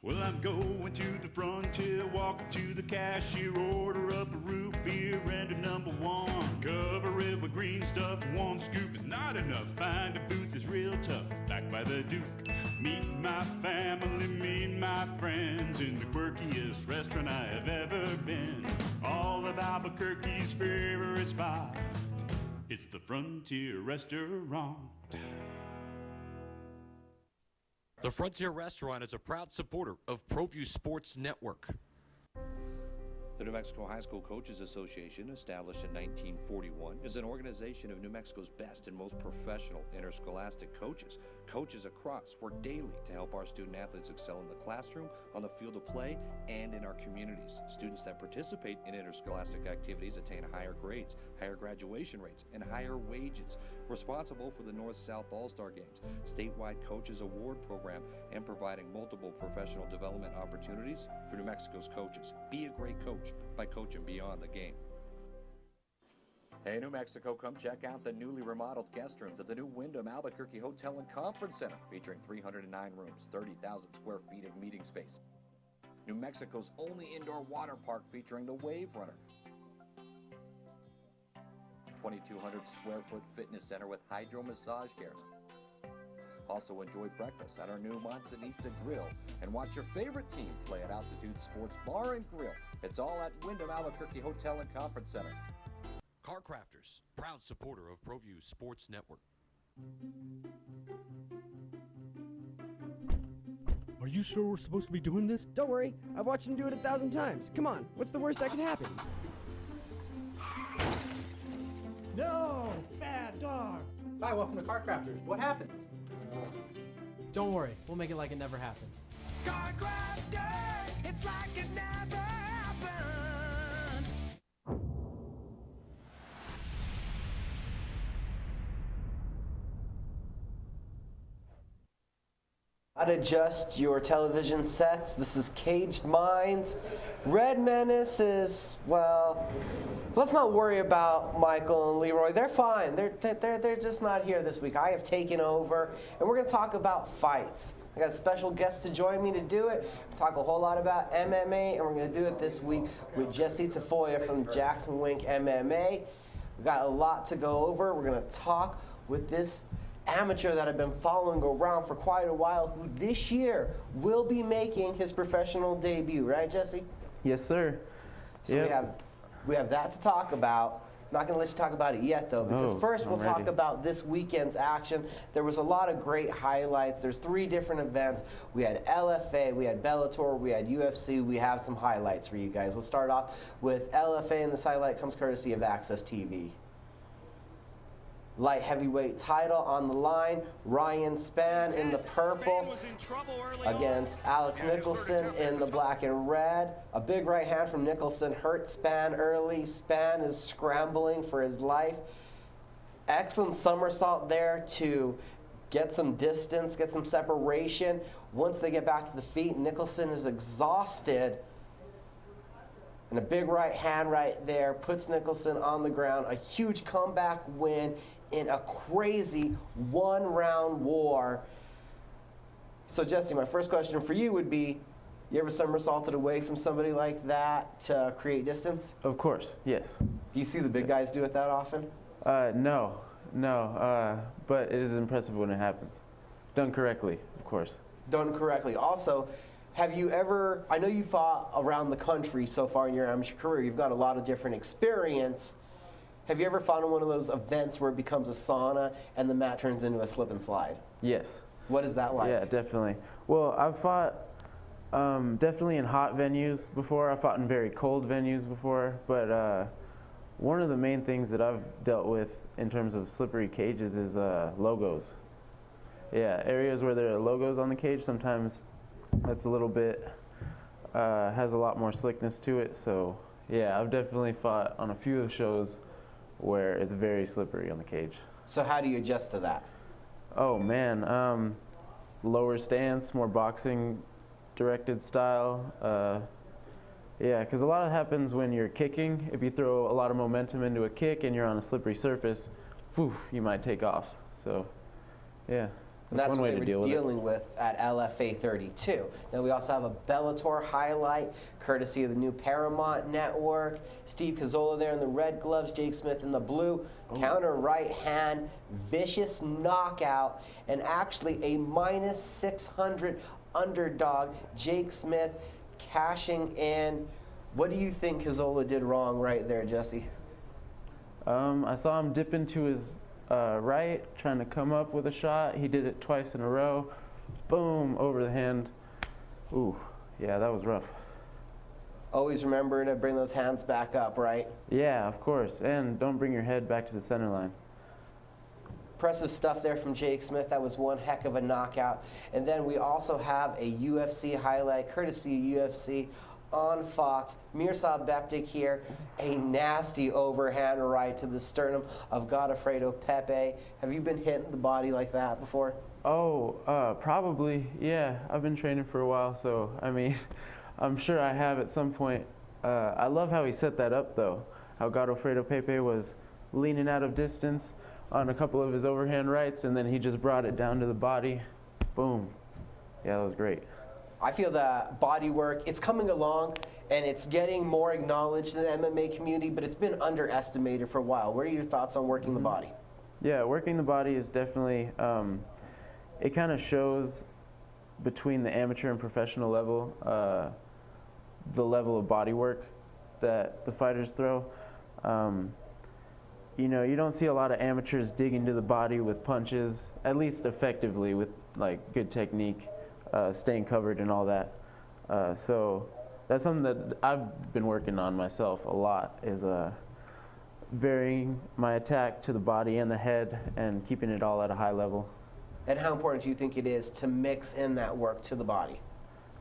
Well, I'm going to the frontier, walk up to the cashier, order up a root beer and a number one. Cover it with green stuff, one scoop is not enough. Find a booth is real tough, back by the Duke. Meet my family, meet my friends in the quirkiest restaurant I have ever been. All of Albuquerque's favorite spot, it's the Frontier Restaurant. The Frontier Restaurant is a proud supporter of Proview Sports Network. The New Mexico High School Coaches Association, established in 1941, is an organization of New Mexico's best and most professional interscholastic coaches. Coaches across work daily to help our student athletes excel in the classroom, on the field of play, and in our communities. Students that participate in interscholastic activities attain higher grades, higher graduation rates, and higher wages. Responsible for the North-South All-Star Games, statewide Coaches Award Program, and providing multiple professional development opportunities for New Mexico's coaches. Be a great coach by coaching beyond the game. Hey, New Mexico, come check out the newly remodeled guest rooms at the new Wyndham Albuquerque Hotel and Conference Center, featuring 309 rooms, 30,000 square feet of meeting space. New Mexico's only indoor water park featuring the Wave Runner. 2,200 square foot fitness center with hydro massage chairs. Also enjoy breakfast at our new Manzanita Grill and watch your favorite team play at Altitude Sports Bar and Grill. It's all at Wyndham Albuquerque Hotel and Conference Center. Car Crafters, proud supporter of Proview Sports Network. Are you sure we're supposed to be doing this? Don't worry, I've watched him do it 1,000 times. Come on, what's the worst that can happen? No! Bad dog! Hi, welcome to Car Crafters. What happened? Don't worry, we'll make it like it never happened. Car Crafters, it's like it never happened. How to adjust your television sets. This is Caged Minds. Red Menace is, well, let's not worry about Michael and Leroy. They're fine. They're just not here this week. I have taken over, and we're going to talk about fights. I got a special guest to join me to do it. We'll talk a whole lot about MMA, and we're going to do it this week with Jesse Tafoya from Jackson Wink MMA. We've got a lot to go over. We're going to talk with this amateur that I've been following around for quite a while, who this year will be making his professional debut, right, Jesse? Yes, sir. So we have that to talk about. Not going to let you talk about it yet, though, because first we'll talk about this weekend's action. There was a lot of great highlights. There's 3 different events. We had LFA, we had Bellator, we had UFC. We have some highlights for you guys. Let's start off with LFA, and this highlight comes courtesy of Access TV. Light heavyweight title on the line. Ryan Spann in the purple against Alex Nicholson in the black and red. A big right hand from Nicholson hurt Spann early. Spann is scrambling for his life. Excellent somersault there to get some distance, get some separation. Once they get back to the feet, Nicholson is exhausted. And a big right hand right there puts Nicholson on the ground. A huge comeback win in a crazy 1-round war. So Jesse, my first question for you would be, you ever somersaulted away from somebody like that to create distance? Of course, yes. Do you see the big guys do it that often? No, but it is impressive when it happens. Done correctly, of course. Done correctly. Also, have you ever, I know you fought around the country so far in your amateur career, you've got a lot of different experience. Have you ever fought in one of those events where it becomes a sauna and the mat turns into a slip and slide? Yes. What is that like? Yeah, definitely. Well, I've fought definitely in hot venues before. I've fought in very cold venues before. But one of the main things that I've dealt with in terms of slippery cages is logos. Yeah, areas where there are logos on the cage, sometimes that's a little bit, has a lot more slickness to it. So yeah, I've definitely fought on a few of the shows where it's very slippery on the cage. So how do you adjust to that? Oh man, lower stance, more boxing directed style. Yeah, because a lot of happens when you're kicking. If you throw a lot of momentum into a kick and you're on a slippery surface, whew, you might take off. So yeah. And that's one what way they to were deal with it. dealing with at LFA 32. Now we also have a Bellator highlight, courtesy of the new Paramount Network. Steve Cazzola there in the red gloves, Jake Smith in the blue. Counter right hand, vicious knockout, and actually a minus 600 underdog. Jake Smith cashing in. What do you think Cazzola did wrong right there, Jesse? I saw him dip into his right, trying to come up with a shot. He did it twice in a row. Boom, over the hand. Ooh, yeah, that was rough. Always remember to bring those hands back up, right? Yeah, of course. And don't bring your head back to the center line. Impressive stuff there from Jake Smith. That was one heck of a knockout. And then we also have a UFC highlight, courtesy of UFC on Fox. Mirsad Bektic here, a nasty overhand right to the sternum of Godofredo Pepe. Have you been hit in the body like that before? Oh, probably, yeah. I've been training for a while, so, I mean, I'm sure I have at some point. I love how he set that up, though. How Godofredo Pepe was leaning out of distance on a couple of his overhand rights, and then he just brought it down to the body. Boom. Yeah, that was great. I feel that body work, it's coming along and it's getting more acknowledged in the MMA community, but it's been underestimated for a while. What are your thoughts on working the body? Yeah, working the body is definitely, it kind of shows between the amateur and professional level, the level of body work that the fighters throw. You know, you don't see a lot of amateurs dig into the body with punches, at least effectively with like good technique. Staying covered and all that. So that's something that I've been working on myself a lot, is varying my attack to the body and the head and keeping it all at a high level. And how important do you think it is to mix in that work to the body?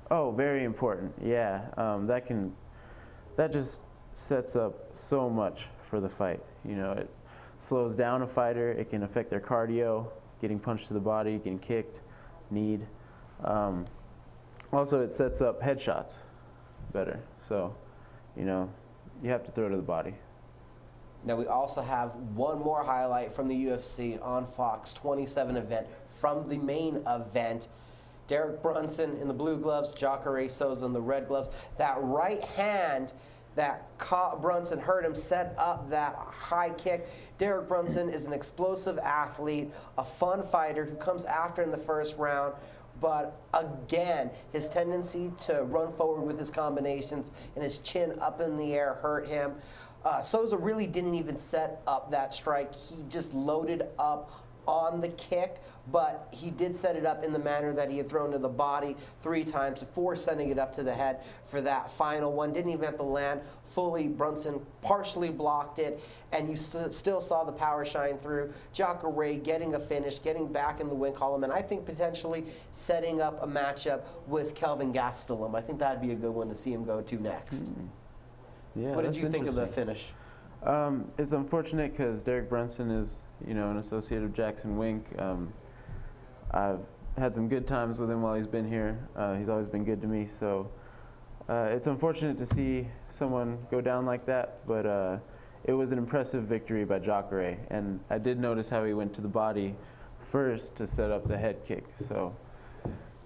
Oh, very important, yeah. That just sets up so much for the fight. You know, it slows down a fighter, it can affect their cardio, getting punched to the body, getting kicked, kneed. Also, it sets up headshots better. So, you know, you have to throw to the body. Now we also have one more highlight from the UFC on Fox 27 event from the main event. Derek Brunson in the blue gloves, Jacare Souza in the red gloves. That right hand that caught Brunson, hurt him, set up that high kick. Derek Brunson is an explosive athlete, a fun fighter who comes after in the first round. But again, his tendency to run forward with his combinations and his chin up in the air hurt him. Souza really didn't even set up that strike. He just loaded up on the kick, but he did set it up in the manner that he had thrown to the body 3 times before sending it up to the head for that final one. Didn't even have to land fully. Brunson partially blocked it, and you still saw the power shine through. Jacare getting a finish, getting back in the win column, and I think potentially setting up a matchup with Kelvin Gastelum. I think that'd be a good one to see him go to next. Yeah, what did you think of the finish? It's unfortunate because Derek Brunson is, you know, an associate of Jackson Wink. I've had some good times with him while he's been here. He's always been good to me, so it's unfortunate to see someone go down like that, but it was an impressive victory by Jacare, and I did notice how he went to the body first to set up the head kick, so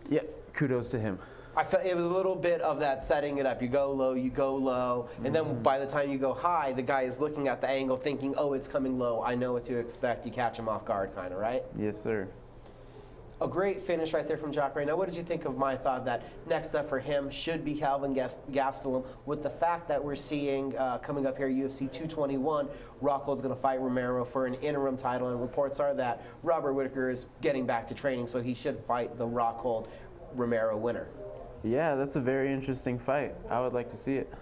yeah, kudos to him. I felt it was a little bit of that setting it up. You go low, and then by the time you go high, the guy is looking at the angle thinking, oh, it's coming low. I know what to expect. You catch him off guard kind of, right? Yes, sir. A great finish right there from Jacare. Now, what did you think of my thought that next up for him should be Kelvin Gastelum, with the fact that we're seeing coming up here UFC 221, Rockhold's going to fight Romero for an interim title, and reports are that Robert Whittaker is getting back to training, so he should fight the Rockhold-Romero winner. Yeah, that's a very interesting fight. I would like to see it.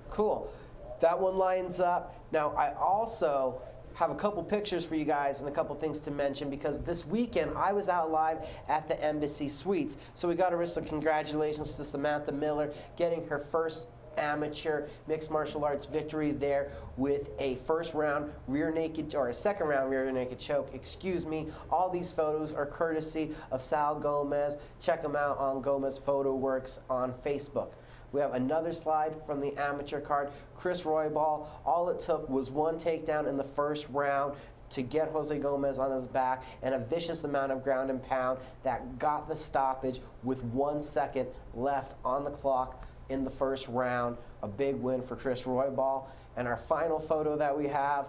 Cool. That one lines up. Now, I also have a couple pictures for you guys and a couple things to mention, because this weekend I was out live at the Embassy Suites. So we got to wish congratulations to Samantha Miller getting her first amateur mixed martial arts victory there with a second round rear naked choke, excuse me. All these photos are courtesy of Sal Gomez. Check them out on Gomez Photo Works on Facebook. We have another slide from the amateur card. Chris Roybal, all it took was one takedown in the first round to get Jose Gomez on his back, and a vicious amount of ground and pound that got the stoppage with 1 second left on the clock in the first round. A big win for Chris Roybal. And our final photo that we have,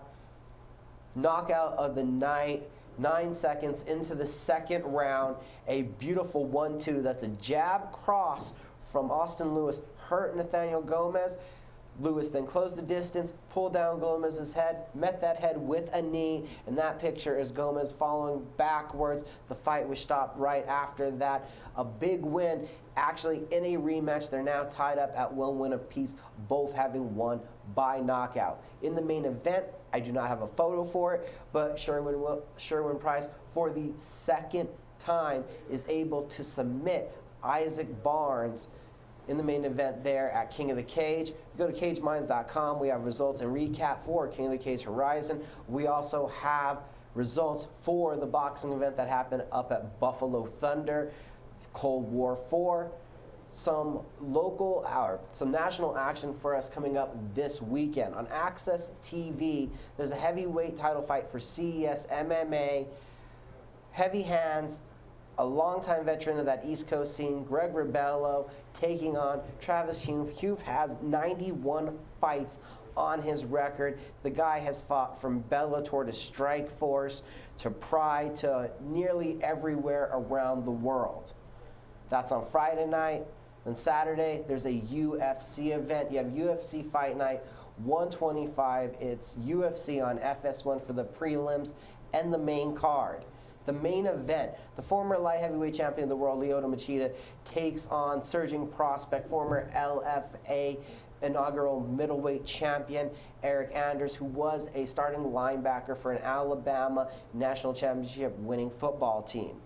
knockout of the night, 9 seconds into the second round, a beautiful 1-2. That's a jab cross from Austin Lewis, hurt Nathaniel Gomez. Lewis then closed the distance, pulled down Gomez's head, met that head with a knee, and that picture is Gomez following backwards. The fight was stopped right after that. A big win, actually in a rematch. They're now tied up at 1 win apiece, both having won by knockout. In the main event, I do not have a photo for it, but Sherwin Price, for the second time, is able to submit Isaac Barnes in the main event there at King of the Cage. You go to cageminds.com. We have results and recap for King of the Cage Horizon. We also have results for the boxing event that happened up at Buffalo Thunder, Cold War 4. Some local or some national action for us coming up this weekend. On Access TV, there's a heavyweight title fight for CES MMA. Heavy hands, a longtime veteran of that East Coast scene, Greg Rebello, taking on Travis Hume. Hume has 91 fights on his record. The guy has fought from Bellator to Strikeforce to Pride to nearly everywhere around the world. That's on Friday night. Then Saturday, there's a UFC event. You have UFC Fight Night 125. It's UFC on FS1 for the prelims and the main card. The main event, the former light heavyweight champion of the world, Lyoto Machida, takes on surging prospect, former LFA inaugural middleweight champion, Eric Anders, who was a starting linebacker for an Alabama national championship winning football team.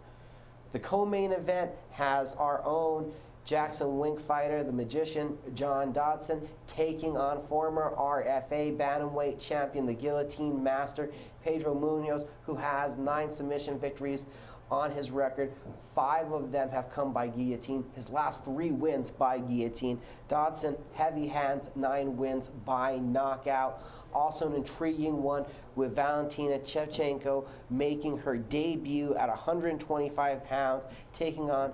The co-main event has our own Jackson Wink fighter, the magician John Dodson, taking on former RFA bantamweight champion, the guillotine master, Pedro Munoz, who has 9 submission victories on his record. 5 of them have come by guillotine. His last 3 wins by guillotine. Dodson, heavy hands, 9 wins by knockout. Also an intriguing one with Valentina Shevchenko making her debut at 125 pounds, taking on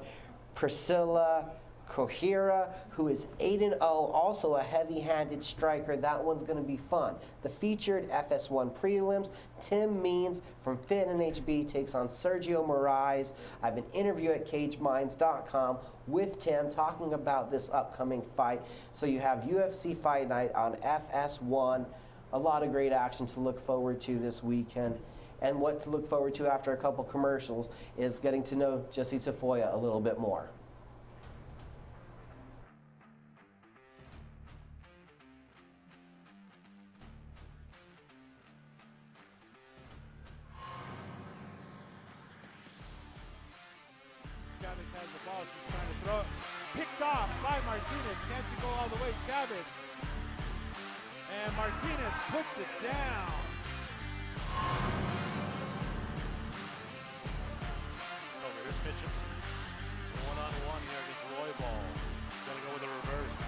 Priscilla Kohira, who is 8-0, also a heavy-handed striker. That one's going to be fun. The featured FS1 prelims, Tim Means from Fit and HB takes on Sergio Moraes. I have an interview at cageminds.com with Tim talking about this upcoming fight. So you have UFC Fight Night on FS1. A lot of great action to look forward to this weekend. And what to look forward to after a couple commercials is getting to know Jesse Tafoya a little bit more. Chavez has the ball. She's trying to throw it. Picked off by Martinez. Can't you go all the way, Chavez? And Martinez puts it down. Over here's Mitchell. One-on-one here against Roybal. Gonna go with a reverse.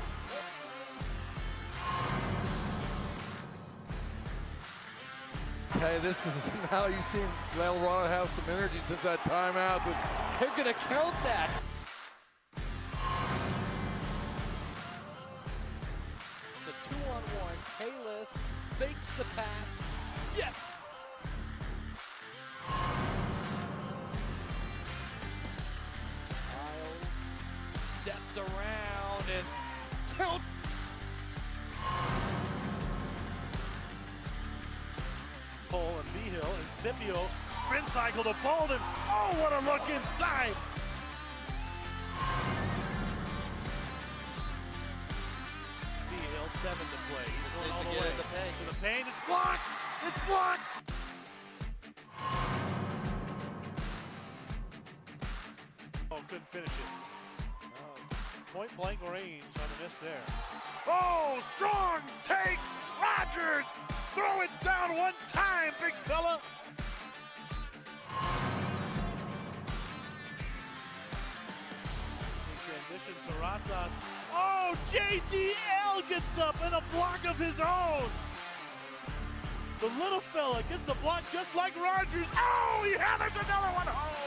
Hey, this is now you've seen Leilron have some energy since that timeout, but they're gonna count that. It's a 2-on-1. Kalis fakes the pass. Yes! Miles steps around and count. Cole and Behill and Scipio sprint cycle to Bolden. Oh, what a look inside! Behill 7 to play. He's going all the way to the paint. It's blocked! It's blocked! Oh, couldn't finish it. Point blank range on the miss there. Oh, strong take! Rogers! Throw it down one time, big fella! In transition to Razas. Oh, JDL gets up in a block of his own! The little fella gets the block just like Rogers. Oh, he hammers another one home.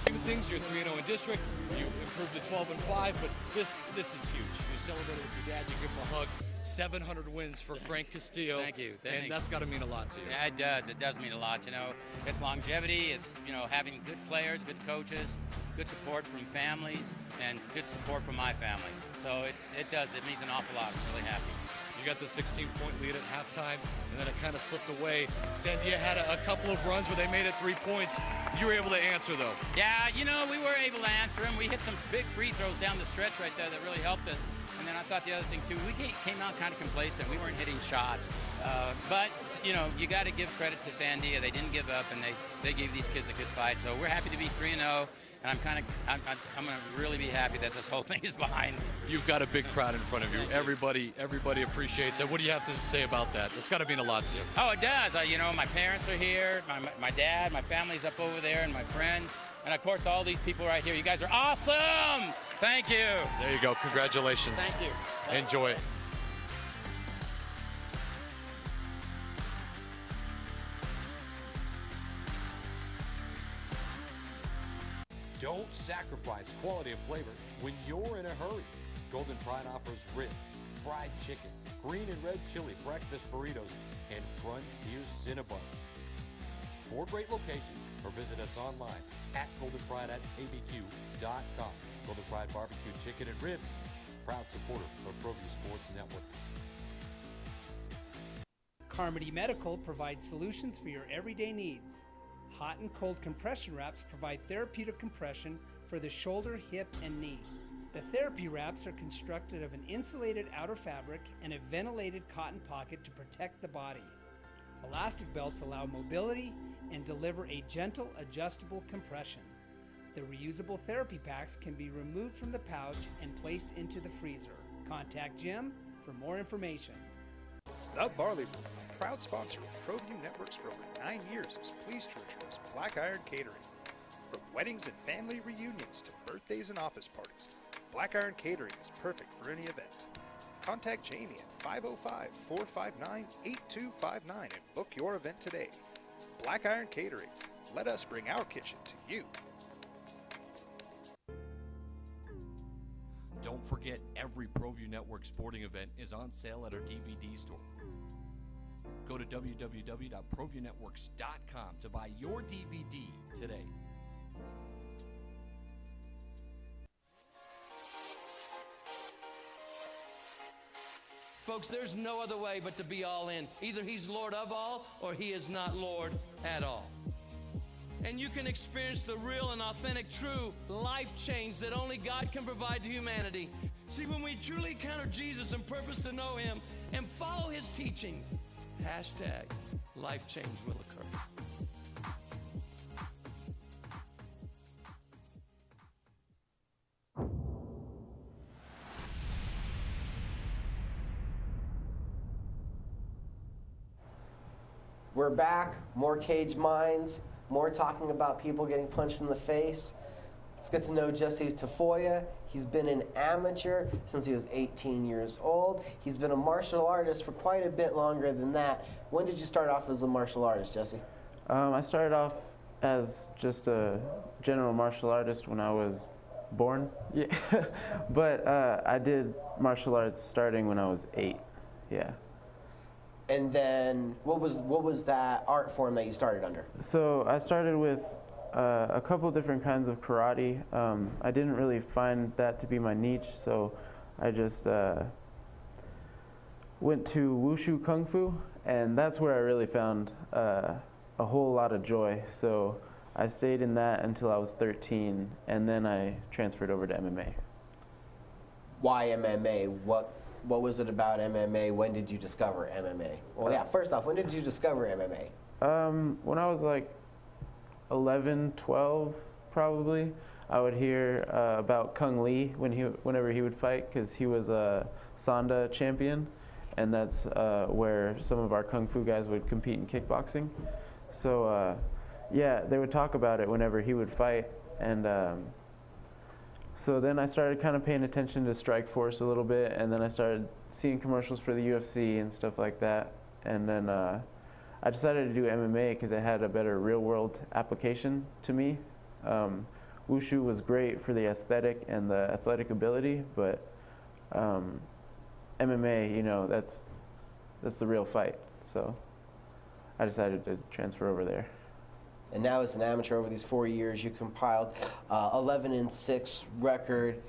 Even things, you're 3-0 in district. You improved to 12-5, but this is huge. You celebrated with your dad. You give him a hug. 700 wins for Frank Castillo. Thank you. And that's got to mean a lot to you. Yeah, it does. It does mean a lot. You know, it's longevity. It's, you know, having good players, good coaches, good support from families, and good support from my family. So it does. It means an awful lot. I'm really happy. You got the 16-point lead at halftime, and then it kind of slipped away. Sandia had a couple of runs where they made it 3 points. You were able to answer, though. Yeah, you know, we were able to answer them. We hit some big free throws down the stretch right there that really helped us. And then I thought the other thing, too, we came out kind of complacent. We weren't hitting shots. But, you know, you got to give credit to Sandia. They didn't give up, and they gave these kids a good fight. So we're happy to be 3-0. And I'm going to really be happy that this whole thing is behind me. You've got a big crowd in front of you. Everybody appreciates it. What do you have to say about that? It's got to mean a lot to you. Oh, it does. You know, my parents are here, my dad, my family's up over there, and my friends. And, of course, all these people right here. You guys are awesome. Thank you. There you go. Congratulations. Thank you. Enjoy it. Don't sacrifice quality and flavor when you're in a hurry. Golden Pride offers ribs, fried chicken, green and red chili breakfast burritos, and Frontier Cinnabons. 4 great locations, or visit us online at goldenpride@abq.com. Golden Pride Barbecue Chicken and Ribs, proud supporter of Proview Sports Network. Carmody Medical provides solutions for your everyday needs. Hot and cold compression wraps provide therapeutic compression for the shoulder, hip, and knee. The therapy wraps are constructed of an insulated outer fabric and a ventilated cotton pocket to protect the body. Elastic belts allow mobility and deliver a gentle, adjustable compression. The reusable therapy packs can be removed from the pouch and placed into the freezer. Contact Jim for more information. The Barley Room, proud sponsor of Proview Networks for over 9 years, is pleased to introduce Black Iron Catering. From weddings and family reunions to birthdays and office parties, Black Iron Catering is perfect for any event. Contact Jamie at 505-459-8259 and book your event today. Black Iron Catering. Let us bring our kitchen to you. Don't forget, every Proview Network sporting event is on sale at our DVD store. Go to www.proviewnetworks.com to buy your DVD today. Folks, there's no other way but to be all in. Either he's Lord of all or he is not Lord at all. And you can experience the real and authentic, true life change that only God can provide to humanity. See, when we truly encounter Jesus and purpose to know him and follow his teachings, #life change will occur. We're back, more Cage Minds, more talking about people getting punched in the face. Let's get to know Jesse Tafoya. He's been an amateur since he was 18 years old. He's been a martial artist for quite a bit longer than that. When did you start off as a martial artist, Jesse? I started off as just a general martial artist when I was born. Yeah. But I did martial arts starting when I was 8. Yeah. And then what was that art form that you started under? So I started with a couple different kinds of karate. I didn't really find that to be my niche, so I just went to Wushu Kung Fu, and that's where I really found a whole lot of joy. So I stayed in that until I was 13, and then I transferred over to MMA. Why MMA? What was it about MMA? When did you discover MMA? Well, yeah, first off, when did you discover MMA? When I was like 11, 12, probably. I would hear about Kung Lee whenever he would fight, because he was a Sanda champion, and that's where some of our Kung Fu guys would compete in kickboxing. So yeah, they would talk about it whenever he would fight, and So then I started kind of paying attention to Strikeforce a little bit, and then I started seeing commercials for the UFC and stuff like that. And then I decided to do MMA because it had a better real-world application to me. Wushu was great for the aesthetic and the athletic ability, but MMA, you know, that's the real fight. So I decided to transfer over there. And now as an amateur over these 4 years, you compiled 11-6 record.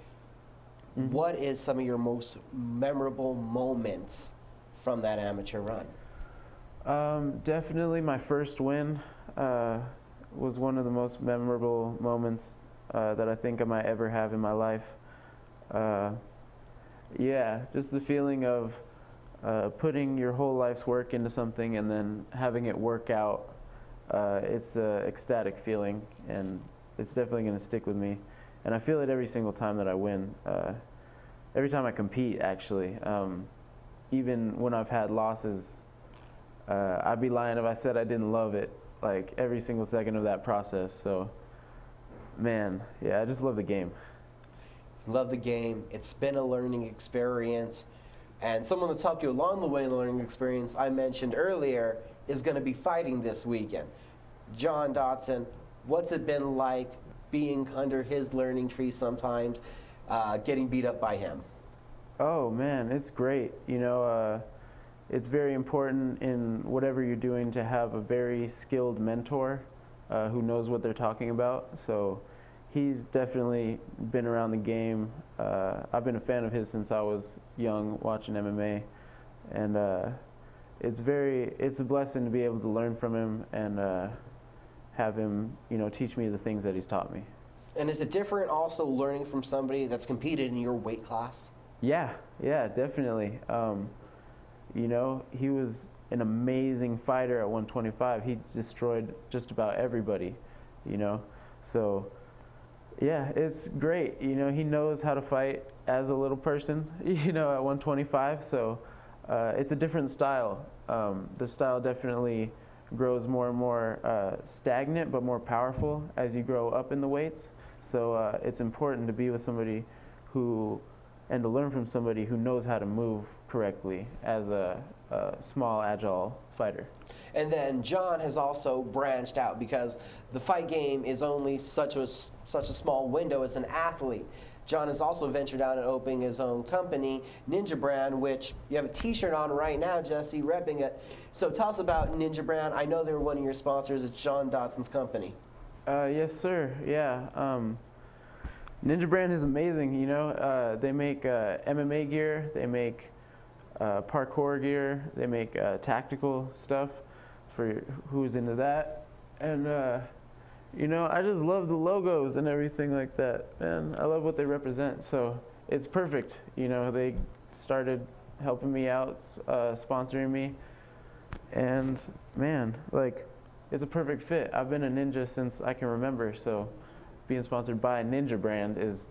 Mm-hmm. What is some of your most memorable moments from that amateur run? Definitely my first win was one of the most memorable moments that I think I might ever have in my life. Yeah, just the feeling of putting your whole life's work into something and then having it work out. It's an ecstatic feeling, and it's definitely going to stick with me. And I feel it every single time that I win. Every time I compete, actually. Even when I've had losses, I'd be lying if I said I didn't love it, like every single second of that process. So, man, yeah, I just love the game. Love the game. It's been a learning experience. And someone that's helped you along the way in the learning experience I mentioned earlier is going to be fighting this weekend. John Dotson, what's it been like being under his learning tree sometimes, getting beat up by him? Oh, man, it's great. You know, it's very important in whatever you're doing to have a very skilled mentor who knows what they're talking about. So he's definitely been around the game. I've been a fan of his since I was young, watching MMA. And it's a blessing to be able to learn from him and have him, you know, teach me the things that he's taught me. And is it different also learning from somebody that's competed in your weight class? Yeah, definitely. You know, he was an amazing fighter at 125. He destroyed just about everybody, you know. So, yeah, it's great. You know, he knows how to fight as a little person, you know, at 125. So it's a different style. The style definitely grows more and more stagnant but more powerful as you grow up in the weights. So it's important to be with somebody and to learn from somebody who knows how to move correctly as a small, agile fighter. And then John has also branched out because the fight game is only such a small window as an athlete. John has also ventured out and opening his own company, Ninja Brand, which you have a t-shirt on right now, Jesse, repping it. So tell us about Ninja Brand. I know they were one of your sponsors. It's John Dotson's company. Yes, sir. Yeah. Ninja Brand is amazing, you know. They make MMA gear, they make parkour gear, they make tactical stuff for who's into that. And, you know, I just love the logos and everything like that, man. I love what they represent, so it's perfect. You know, they started helping me out, sponsoring me, and, man, like, it's a perfect fit. I've been a ninja since I can remember, so being sponsored by Ninja Brand it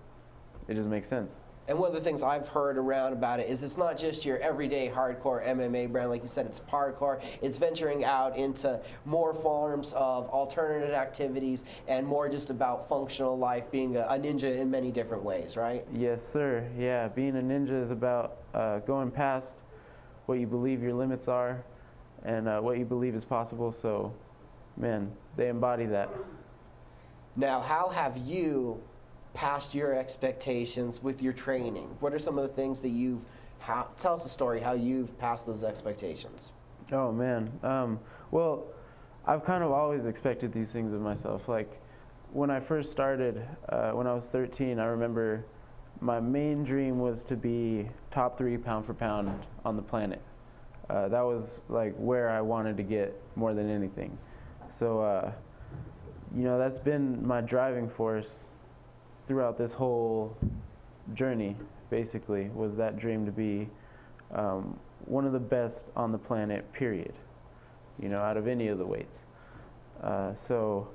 just makes sense. And one of the things I've heard around about it is it's not just your everyday hardcore MMA brand. Like you said, it's parkour. It's venturing out into more forms of alternative activities and more just about functional life, being a ninja in many different ways, right? Yes, sir. Yeah, being a ninja is about going past what you believe your limits are and what you believe is possible. So, man, they embody that. Now, how have you passed your expectations with your training? What are some of the things that tell us a story, how you've passed those expectations? Oh, man. Well, I've kind of always expected these things of myself. Like, when I first started, when I was 13, I remember my main dream was to be top 3 pound for pound on the planet. That was, like, where I wanted to get more than anything. So, you know, that's been my driving force throughout this whole journey, basically, was that dream to be one of the best on the planet, period, you know, out of any of the weights. So,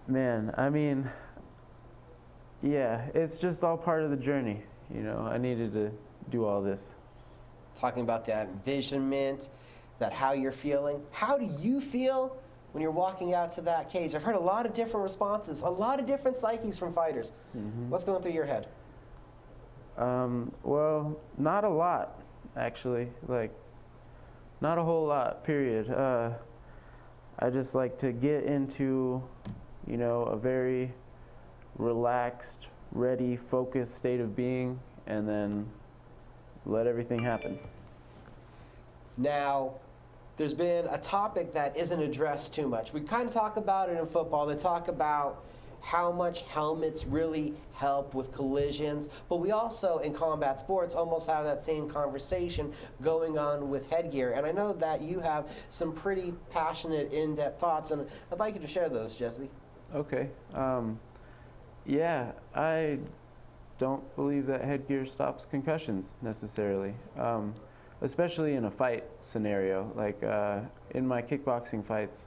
man, I mean, yeah, it's just all part of the journey, you know. I needed to do all this. Talking about that envisionment, that how you're feeling. How do you feel when you're walking out to that cage? I've heard a lot of different responses, a lot of different psyches from fighters. What's going through your head? Well, not a lot, actually. Like, not a whole lot, period. I just like to get into, you know, a very relaxed, ready, focused state of being, and then let everything happen. Now, there's been a topic that isn't addressed too much. We kind of talk about it in football. They talk about how much helmets really help with collisions, but we also, in combat sports, almost have that same conversation going on with headgear. And I know that you have some pretty passionate, in-depth thoughts, and I'd like you to share those, Jesse. Okay. Yeah, I don't believe that headgear stops concussions necessarily, especially in a fight scenario. Like in my kickboxing fights,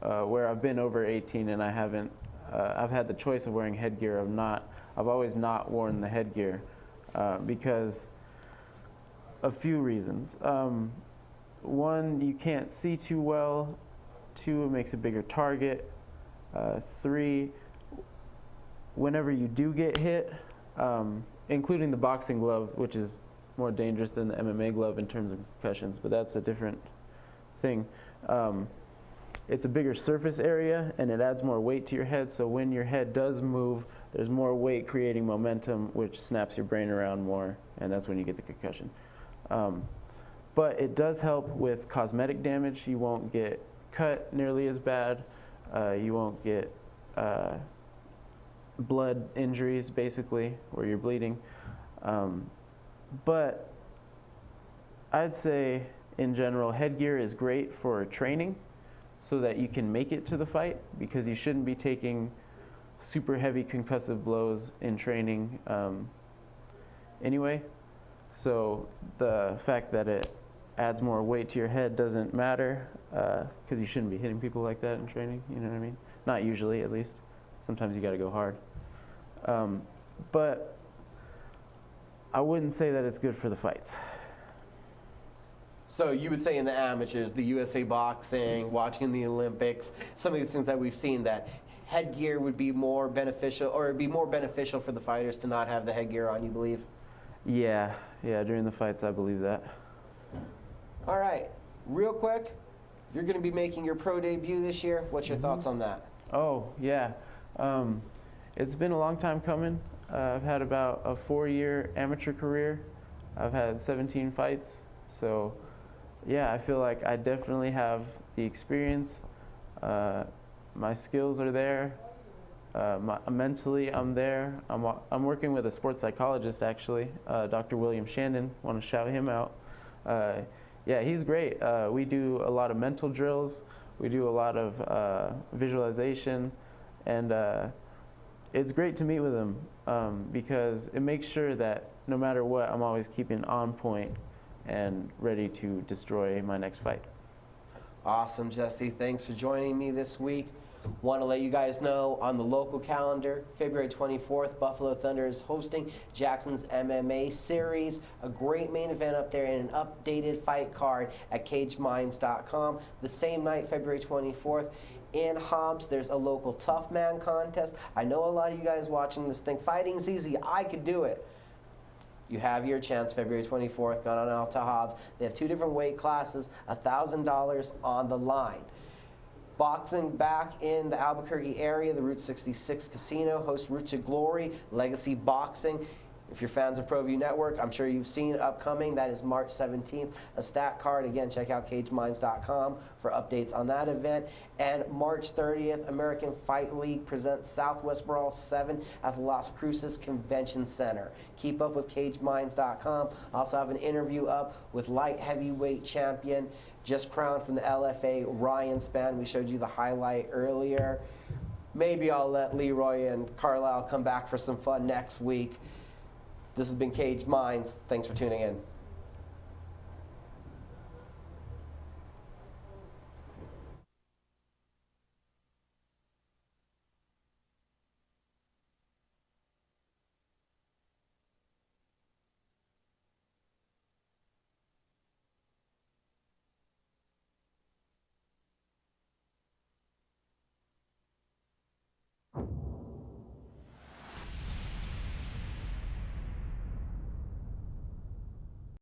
where I've been over 18 and I haven't, I've had the choice of wearing headgear. I've always not worn the headgear because a few reasons. One, you can't see too well. Two, it makes a bigger target. Three, whenever you do get hit, including the boxing glove, which is more dangerous than the MMA glove in terms of concussions, but that's a different thing. It's a bigger surface area and it adds more weight to your head, so when your head does move, there's more weight creating momentum, which snaps your brain around more, and that's when you get the concussion. But it does help with cosmetic damage. You won't get cut nearly as bad. You won't get blood injuries, basically, where you're bleeding. But I'd say, in general, headgear is great for training so that you can make it to the fight, because you shouldn't be taking super heavy concussive blows in training anyway. So the fact that it adds more weight to your head doesn't matter, because you shouldn't be hitting people like that in training, you know what I mean? Not usually, at least. Sometimes you gotta go hard. But I wouldn't say that it's good for the fights. So you would say in the amateurs, the USA boxing, watching the Olympics, some of these things that we've seen, that headgear would be more beneficial, or it'd be more beneficial for the fighters to not have the headgear on, you believe? Yeah, during the fights I believe that. All right, real quick, you're gonna be making your pro debut this year. What's your thoughts on that? Oh, yeah. It's been a long time coming. I've had about a 4-year amateur career. I've had 17 fights. So, yeah, I feel like I definitely have the experience. My skills are there. Mentally, I'm there. I'm working with a sports psychologist, actually, Dr. William Shandon. Want to shout him out. Yeah, he's great. We do a lot of mental drills. We do a lot of visualization, and it's great to meet with him because it makes sure that no matter what, I'm always keeping on point and ready to destroy my next fight. Awesome, Jesse. Thanks for joining me this week. Want to let you guys know, on the local calendar, February 24th, Buffalo Thunder is hosting Jackson's MMA series. A great main event up there and an updated fight card at cageminds.com. The same night, February 24th, in Hobbs, there's a local Tough Man contest. I know a lot of you guys watching this think, fighting's easy, I could do it. You have your chance, February 24th, gone on out to Hobbs. They have 2 different weight classes, $1,000 on the line. Boxing back in the Albuquerque area, the Route 66 Casino hosts Route to Glory, Legacy Boxing. If you're fans of Proview Network, I'm sure you've seen upcoming. That is March 17th, a stat card. Again, check out cageminds.com for updates on that event. And March 30th, American Fight League presents Southwest Brawl 7 at the Las Cruces Convention Center. Keep up with cageminds.com. I also have an interview up with light heavyweight champion, just crowned from the LFA, Ryan Spann. We showed you the highlight earlier. Maybe I'll let Leroy and Carlisle come back for some fun next week. This has been Cage Minds. Thanks for tuning in.